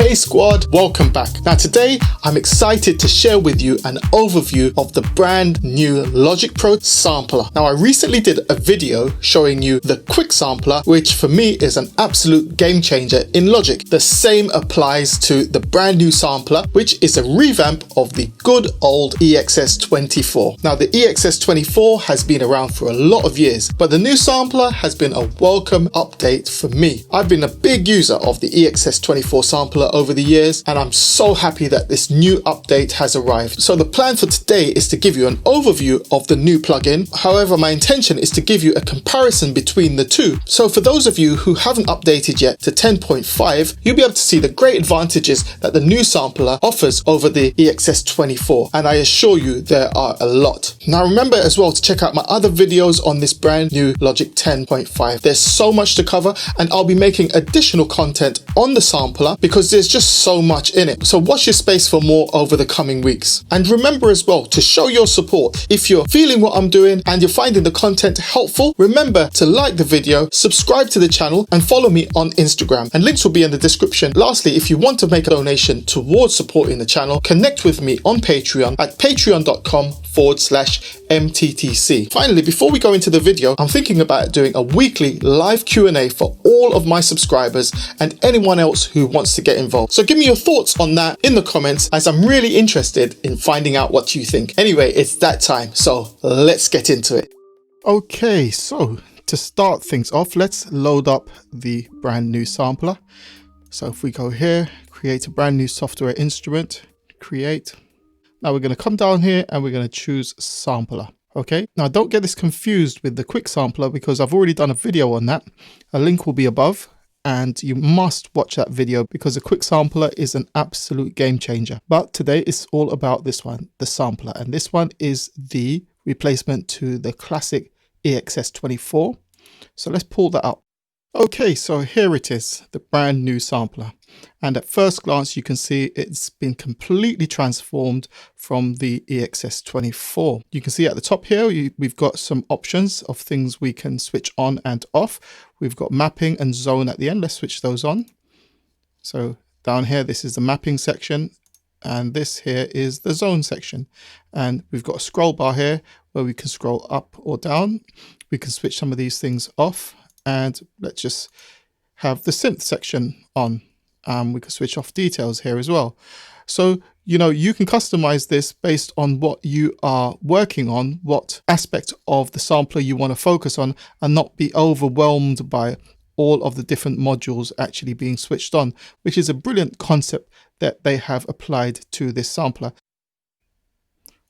Hey squad, welcome back. Now today I'm excited to share with you an overview of the brand new Logic Pro Sampler. Now I recently did a video showing you the Quick Sampler, which for me is an absolute game changer in Logic. The same applies to the brand new Sampler, which is a revamp of the good old EXS24. Now the EXS24 has been around for a lot of years, but the new Sampler has been a welcome update for me. I've been a big user of the EXS24 Sampler over the years, and I'm so happy that this new update has arrived. So the plan for today is to give you an overview of the new plugin. However, my intention is to give you a comparison between the two. So for those of you who haven't updated yet to 10.5, you'll be able to see the great advantages that the new Sampler offers over the EXS24, and I assure you there are a lot. Now remember as well to check out my other videos on this brand new Logic 10.5. There's so much to cover, and I'll be making additional content on the Sampler because there's just so much in it. So watch your space for more over the coming weeks. And remember as well to show your support. If you're feeling what I'm doing and you're finding the content helpful, remember to like the video, subscribe to the channel, and follow me on Instagram. And links will be in the description. Lastly, if you want to make a donation towards supporting the channel, connect with me on Patreon at patreon.com/MTTC. Finally, before we go into the video, I'm thinking about doing a weekly live Q&A for all of my subscribers and anyone else who wants to get involved. So give me your thoughts on that in the comments, as I'm really interested in finding out what you think. Anyway, it's that time, so let's get into it. Okay, so to start things off, let's load up the brand new Sampler. So if we go here, create a brand new software instrument, create. Now we're going to come down here and we're going to choose Sampler. Okay, now don't get this confused with the Quick Sampler because I've already done a video on that. A link will be above, and you must watch that video because the Quick Sampler is an absolute game changer. But today it's all about this one, the Sampler, and this one is the replacement to the classic EXS24. So let's pull that up. Okay, so here it is, the brand new Sampler. And at first glance, you can see it's been completely transformed from the EXS24. You can see at the top here, we've got some options of things we can switch on and off. We've got mapping and zone at the end. Let's switch those on. So down here, this is the mapping section, and this here is the zone section. And we've got a scroll bar here where we can scroll up or down. We can switch some of these things off. And let's just have the synth section on. We can switch off details here as well. So, you know, you can customize this based on what you are working on, what aspect of the sampler you want to focus on, and not be overwhelmed by all of the different modules actually being switched on, which is a brilliant concept that they have applied to this sampler.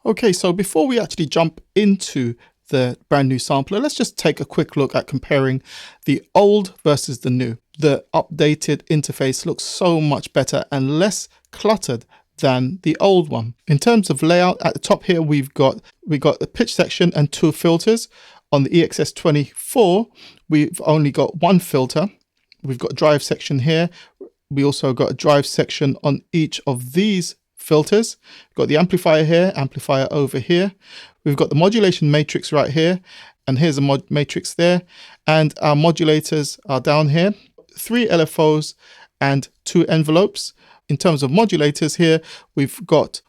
Okay, so before we actually jump into the brand new Sampler, let's just take a quick look at comparing the old versus the new. The updated interface looks so much better and less cluttered than the old one. In terms of layout, at the top here we've got the pitch section and two filters. On the EXS24 we've only got one filter. We've got a drive section here. We also got a drive section on each of these filters. We've got the amplifier here, amplifier over here. We've got the modulation matrix right here, and here's a matrix there, and our modulators are down here. 3 LFOs and 2 envelopes. In terms of modulators here, we've got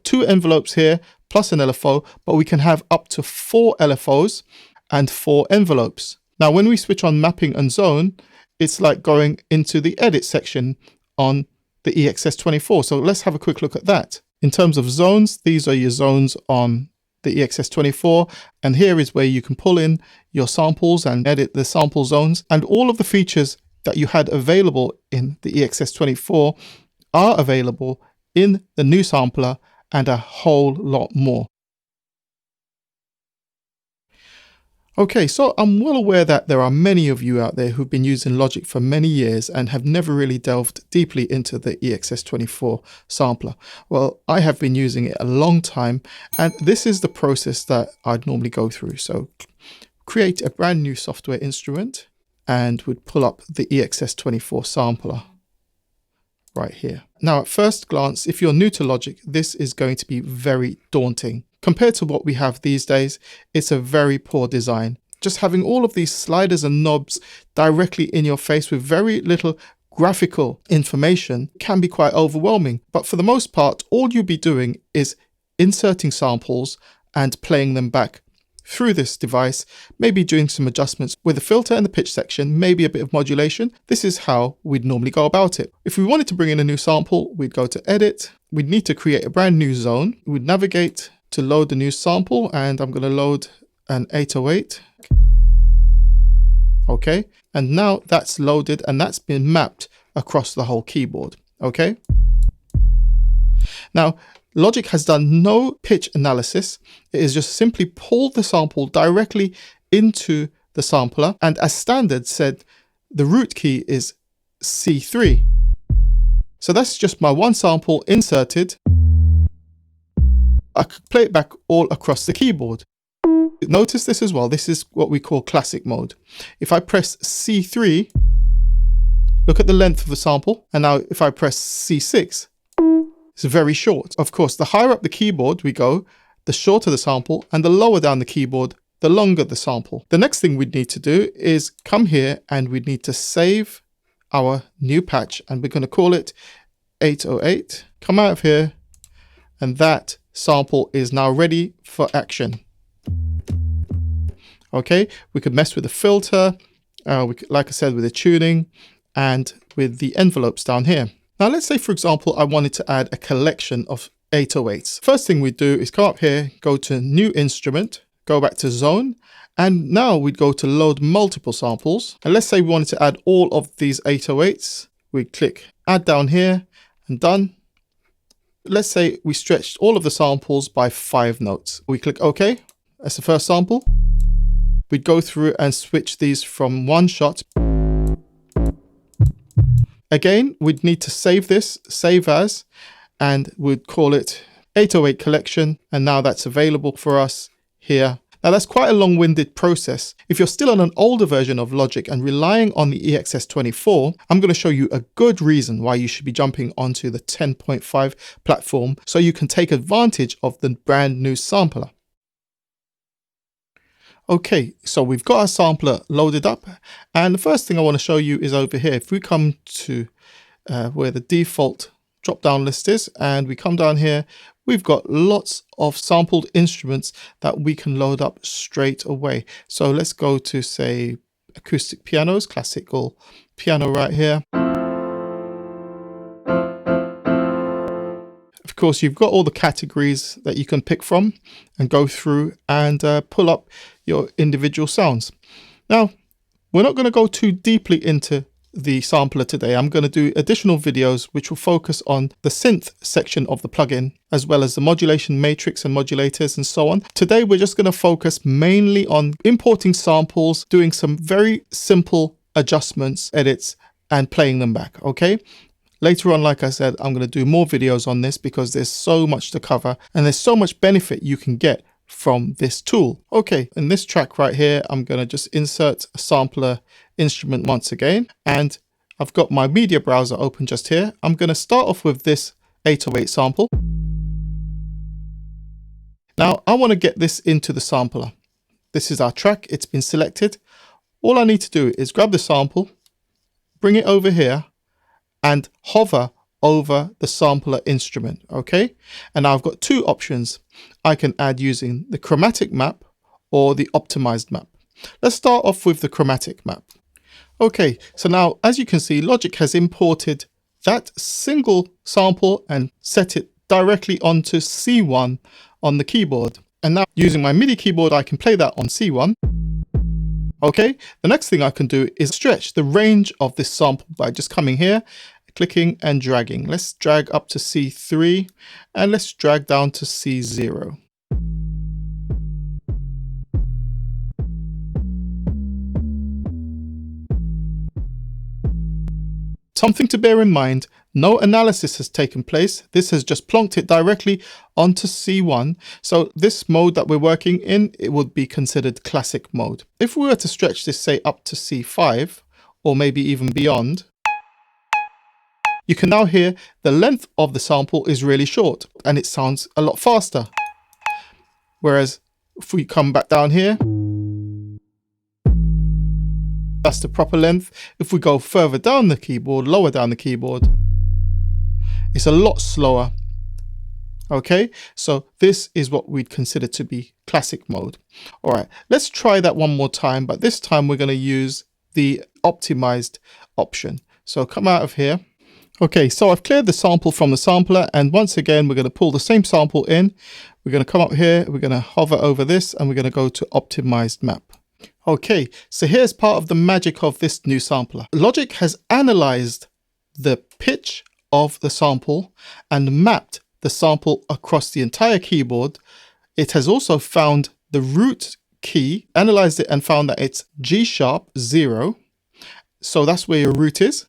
2 envelopes here plus an LFO, but we can have up to 4 LFOs and 4 envelopes. Now, when we switch on mapping and zone, it's like going into the edit section on the EXS24. So let's have a quick look at that. In terms of zones, these are your zones on the EXS24, and here is where you can pull in your samples and edit the sample zones, and all of the features that you had available in the EXS24 are available in the new Sampler, and a whole lot more. Okay, so I'm well aware that there are many of you out there who've been using Logic for many years and have never really delved deeply into the EXS24 Sampler. Well, I have been using it a long time, and this is the process that I'd normally go through. So create a brand new software instrument and would pull up the EXS24 Sampler right here. Now, at first glance, if you're new to Logic, this is going to be very daunting. Compared to what we have these days, it's a very poor design. Just having all of these sliders and knobs directly in your face with very little graphical information can be quite overwhelming. But for the most part, all you'll be doing is inserting samples and playing them back through this device, maybe doing some adjustments with the filter and the pitch section, maybe a bit of modulation. This is how we'd normally go about it. If we wanted to bring in a new sample, we'd go to edit. We'd need to create a brand new zone. We'd navigate to load the new sample, and I'm going to load an 808. Okay, and now that's loaded and that's been mapped across the whole keyboard. Okay, now Logic has done no pitch analysis. It is just simply pulled the sample directly into the sampler, and as standard said, the root key is C3. So that's just my one sample inserted. I could play it back all across the keyboard. Notice this as well. This is what we call classic mode. If I press C3, look at the length of the sample. And now if I press C6, it's very short. Of course, the higher up the keyboard we go, the shorter the sample, and the lower down the keyboard, the longer the sample. The next thing we'd need to do is come here and we'd need to save our new patch, and we're going to call it 808. Come out of here, and that sample is now ready for action. Okay, we could mess with the filter, like I said, with the tuning and with the envelopes down here. Now, let's say, for example, I wanted to add a collection of 808s. First thing we do is come up here, go to New Instrument, go back to Zone, and now we'd go to Load Multiple Samples. And let's say we wanted to add all of these 808s. We click Add down here and done. Let's say we stretched all of the samples by 5 notes. We click OK. That's the first sample. We'd go through and switch these from one shot. Again, we'd need to save this, save as, and we'd call it 808 collection. And now that's available for us here. Now that's quite a long-winded process. If you're still on an older version of Logic and relying on the EXS24, I'm going to show you a good reason why you should be jumping onto the 10.5 platform so you can take advantage of the brand new sampler. Okay, so we've got our sampler loaded up, and the first thing I want to show you is over here. If we come to where the default drop down list is, and we come down here, we've got lots of sampled instruments that we can load up straight away. So let's go to, say, acoustic pianos, classical piano right here. Of course, you've got all the categories that you can pick from and go through and pull up your individual sounds. Now, we're not going to go too deeply into the sampler today. I'm going to do additional videos which will focus on the synth section of the plugin, as well as the modulation matrix and modulators and so on. Today, we're just going to focus mainly on importing samples, doing some very simple adjustments, edits, and playing them back, okay? Later on, like I said, I'm going to do more videos on this because there's so much to cover and there's so much benefit you can get from this tool. Okay, in this track right here, I'm going to just insert a sampler instrument once again, and I've got my media browser open just here. I'm going to start off with this 808 sample. Now I want to get this into the sampler. This is our track. It's been selected. All I need to do is grab the sample, bring it over here, and hover over the sampler instrument. Okay, and now I've got two options. I can add using the chromatic map or the optimized map. Let's start off with the chromatic map. Okay, so now as you can see, Logic has imported that single sample and set it directly onto C1 on the keyboard. And now using my MIDI keyboard, I can play that on C1. Okay, the next thing I can do is stretch the range of this sample by just coming here, clicking and dragging. Let's drag up to C3 and let's drag down to C0. Something to bear in mind, no analysis has taken place. This has just plonked it directly onto C1. So this mode that we're working in, it would be considered classic mode. If we were to stretch this, say, up to C5 or maybe even beyond, you can now hear the length of the sample is really short and it sounds a lot faster. Whereas if we come back down here, That's the proper length. If we go further down the keyboard, lower down the keyboard, it's a lot slower. Okay, so this is what we'd consider to be classic mode. All right, let's try that one more time, but this time we're going to use the optimized option. So come out of here. Okay, so I've cleared the sample from the sampler, and once again we're going to pull the same sample in. We're going to come up here, we're going to hover over this, and we're going to go to optimized map. Okay, so here's part of the magic of this new sampler. Logic has analyzed the pitch of the sample and mapped the sample across the entire keyboard. It has also found the root key, analyzed it and found that it's G#0. So that's where your root is.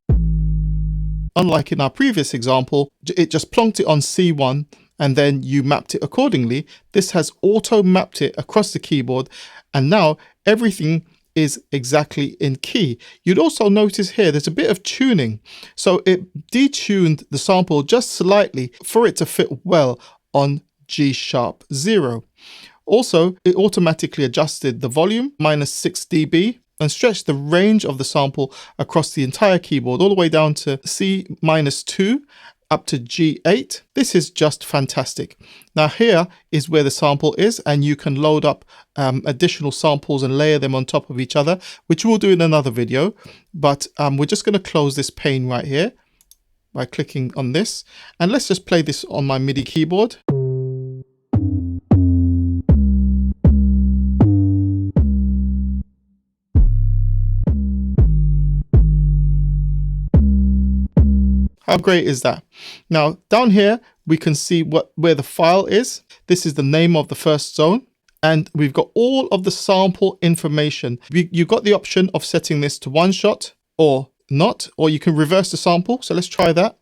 Unlike in our previous example, it just plonked it on C1 and then you mapped it accordingly. This has auto mapped it across the keyboard, and now everything is exactly in key. You'd also notice here there's a bit of tuning. So it detuned the sample just slightly for it to fit well on G#0. Also, it automatically adjusted the volume -6 dB and stretched the range of the sample across the entire keyboard all the way down to C-2 up to G8. This is just fantastic. Now here is where the sample is, and you can load up additional samples and layer them on top of each other, which we'll do in another video. But we're just going to close this pane right here by clicking on this, and let's just play this on my MIDI keyboard. How great is that? Now down here we can see where the file is. This is the name of the first zone, and we've got all of the sample information. You've got the option of setting this to one shot or not, or you can reverse the sample. So let's try that.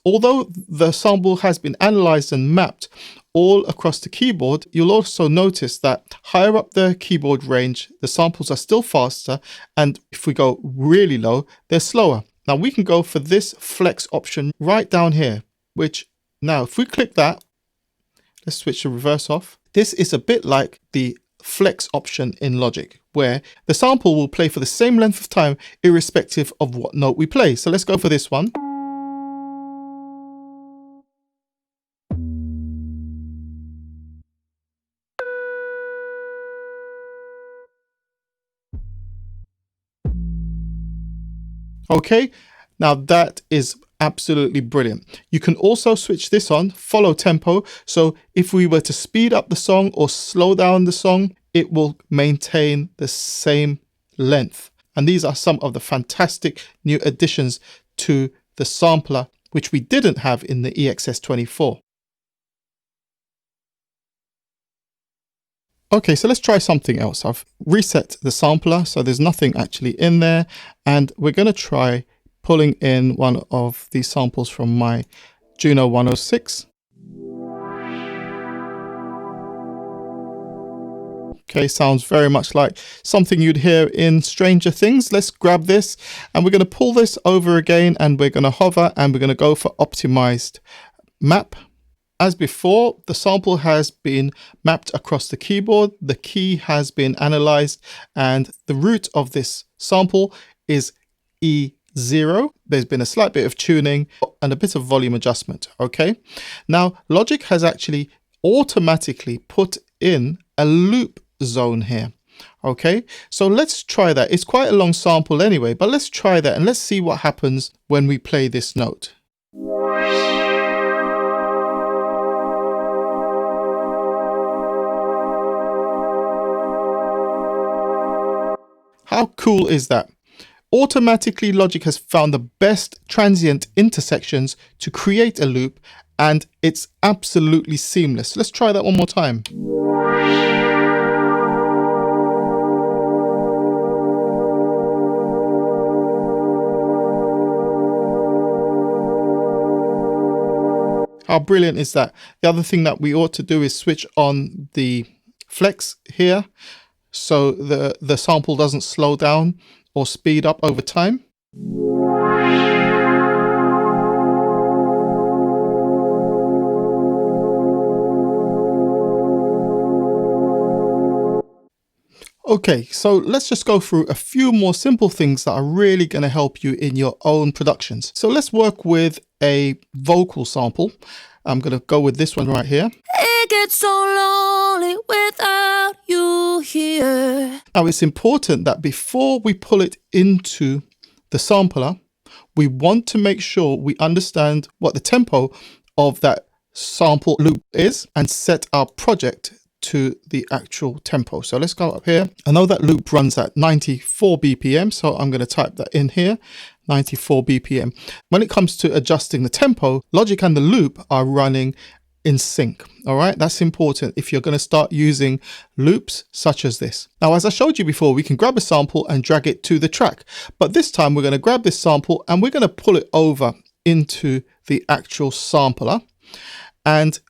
Although the sample has been analyzed and mapped all across the keyboard, you'll also notice that higher up the keyboard range, the samples are still faster, and if we go really low, they're slower. Now we can go for this flex option right down here, which now if we click that, let's switch the reverse off. This is a bit like the flex option in Logic, where the sample will play for the same length of time irrespective of what note we play. So let's go for this one. Okay, now that is absolutely brilliant. You can also switch this on, follow tempo. So if we were to speed up the song or slow down the song, it will maintain the same length. And these are some of the fantastic new additions to the sampler, which we didn't have in the EXS24. Okay, so let's try something else. I've reset the sampler, so there's nothing actually in there. And we're going to try pulling in one of these samples from my Juno 106. Okay, sounds very much like something you'd hear in Stranger Things. Let's grab this and we're going to pull this over again, and we're going to hover and we're going to go for optimized map. As before, the sample has been mapped across the keyboard, the key has been analyzed, and the root of this sample is E0. There's been a slight bit of tuning and a bit of volume adjustment, okay? Now, Logic has actually automatically put in a loop zone here, okay? So let's try that. It's quite a long sample anyway, but let's try that and let's see what happens when we play this note. How cool is that? Automatically, Logic has found the best transient intersections to create a loop, and it's absolutely seamless. Let's try that one more time. How brilliant is that? The other thing that we ought to do is switch on the flex here, so the sample doesn't slow down or speed up over time. Okay, so let's just go through a few more simple things that are really going to help you in your own productions. So let's work with a vocal sample. I'm going to go with this one right here. It gets so lonely without you here. Now it's important that before we pull it into the sampler, we want to make sure we understand what the tempo of that sample loop is and set our project to the actual tempo. So let's go up here. I know that loop runs at 94 BPM, so I'm going to type that in here, 94 BPM. When it comes to adjusting the tempo, Logic and the loop are running in sync. All right, that's important if you're going to start using loops such as this. Now, as I showed you before, we can grab a sample and drag it to the track, but this time we're going to grab this sample and we're going to pull it over into the actual sampler. And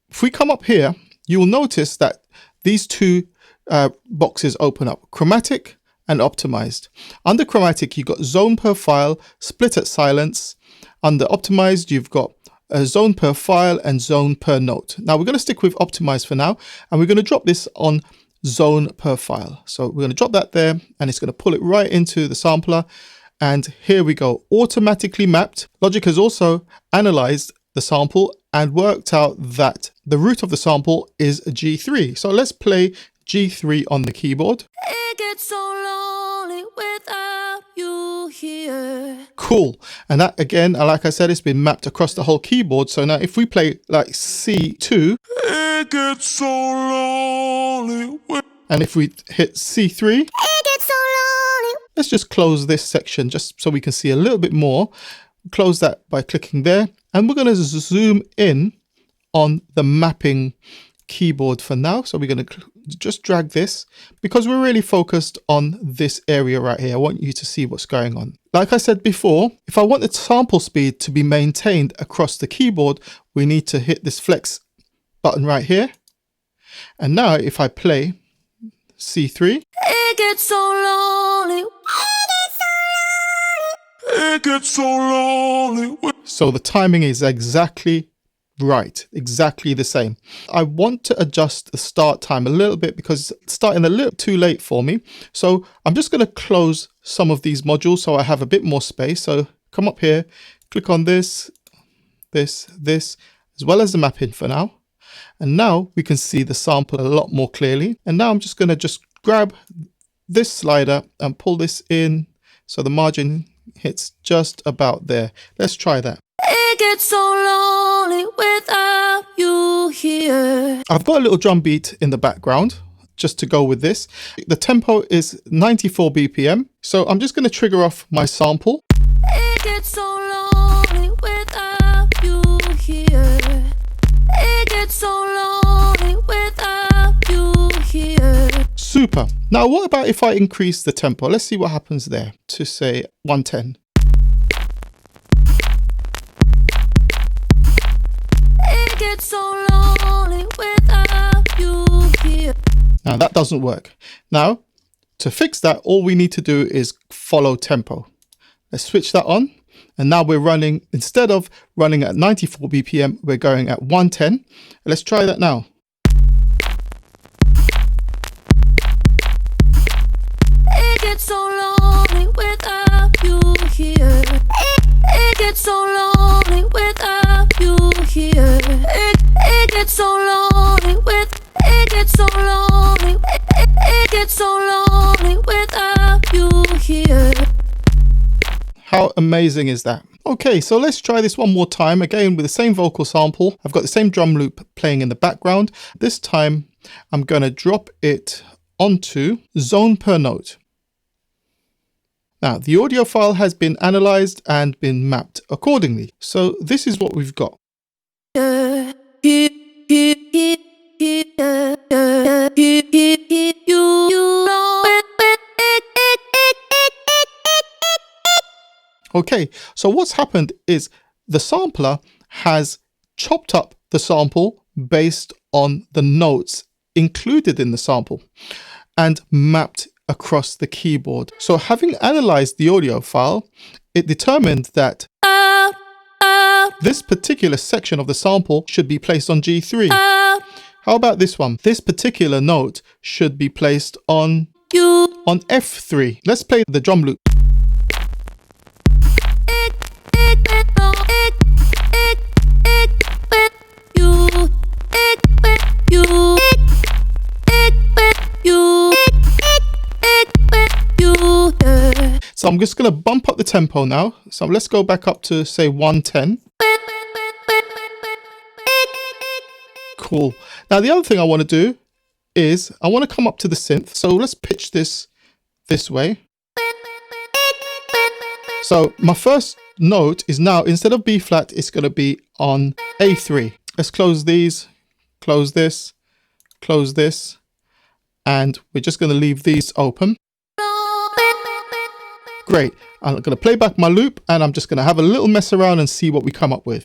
if we come up here, you will notice that these two boxes open up, chromatic and optimized. Under chromatic, you've got zone per file, split at silence. Under optimized, you've got a zone per file and zone per note. Now we're going to stick with optimized for now, and we're going to drop this on zone per file. So we're going to drop that there, and it's going to pull it right into the sampler. And here we go, automatically mapped. Logic has also analyzed the sample and worked out that the root of the sample is G3. So let's play G3 on the keyboard. It gets so lonely without you here. Cool. And that, again, like I said, it's been mapped across the whole keyboard. So now if we play like C2, It gets so lonely and if we hit C3, It gets so lonely. let's just close this section just so we can see a little bit more. Close that by clicking there. And we're going to zoom in on the mapping keyboard for now. So we're going to just drag this because we're really focused on this area right here. I want you to see what's going on. Like I said before, if I want the sample speed to be maintained across the keyboard, we need to hit this flex button right here. And now if I play C3, It gets so lonely. It gets so lonely. so the timing is exactly right, exactly the same. I want to adjust the start time a little bit because it's starting a little too late for me. So I'm just going to close some of these modules so I have a bit more space. So come up here, click on this, this, as well as the mapping for now. And now we can see the sample a lot more clearly. And now I'm just going to grab this slider and pull this in so the margin hits just about there. Let's try that. It gets so lonely without you here. I've got a little drum beat in the background just to go with this. The tempo is 94 BPM. So I'm just going to trigger off my sample. It gets so lonely without you here. It gets so lonely without you here. Super. Now, what about if I increase the tempo? Let's see what happens there to say 110. It gets so lonely without you here. Now that doesn't work. Now, to fix that, all we need to do is follow tempo. Let's switch that on. And now we're running, instead of running at 94 BPM, we're going at 110. Let's try that now. It gets so lonely without you here. It gets so lonely without you here. It gets so lonely it gets so lonely. It gets so lonely without you here. How amazing is that? Okay, so let's try this one more time, again with the same vocal sample. I've got the same drum loop playing in the background. This time I'm going to drop it onto zone per note. Now the audio file has been analyzed and been mapped accordingly. So this is what we've got. Okay, so what's happened is the sampler has chopped up the sample based on the notes included in the sample and mapped across the keyboard. So having analyzed the audio file, it determined that this particular section of the sample should be placed on G3. How about this one? This particular note should be placed on On F3, let's play the drum loop. So I'm just going to bump up the tempo now. So let's go back up to say 110. Cool. Now the other thing I want to do is I want to come up to the synth. So let's pitch this way. So my first note is now, instead of B flat, it's going to be on A3. Let's close these, close this, and we're just going to leave these open. Great. I'm going to play back my loop and I'm just going to have a little mess around and see what we come up with.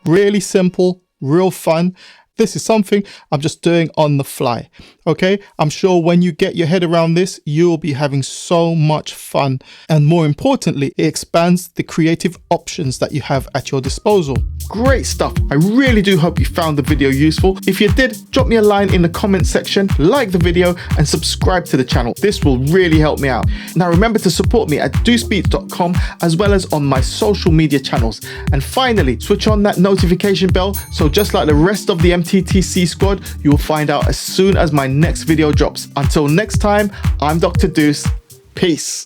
Really simple, real fun. This is something I'm just doing on the fly. Okay, I'm sure when you get your head around this, you'll be having so much fun. And more importantly, it expands the creative options that you have at your disposal. Great stuff. I really do hope you found the video useful. If you did, drop me a line in the comment section, like the video and subscribe to the channel. This will really help me out. Now remember to support me at deucebeats.com as well as on my social media channels. And finally, switch on that notification bell so just like the rest of the MTTC squad, you will find out as soon as my next video drops. Until next time, I'm Dr. Deuce. Peace.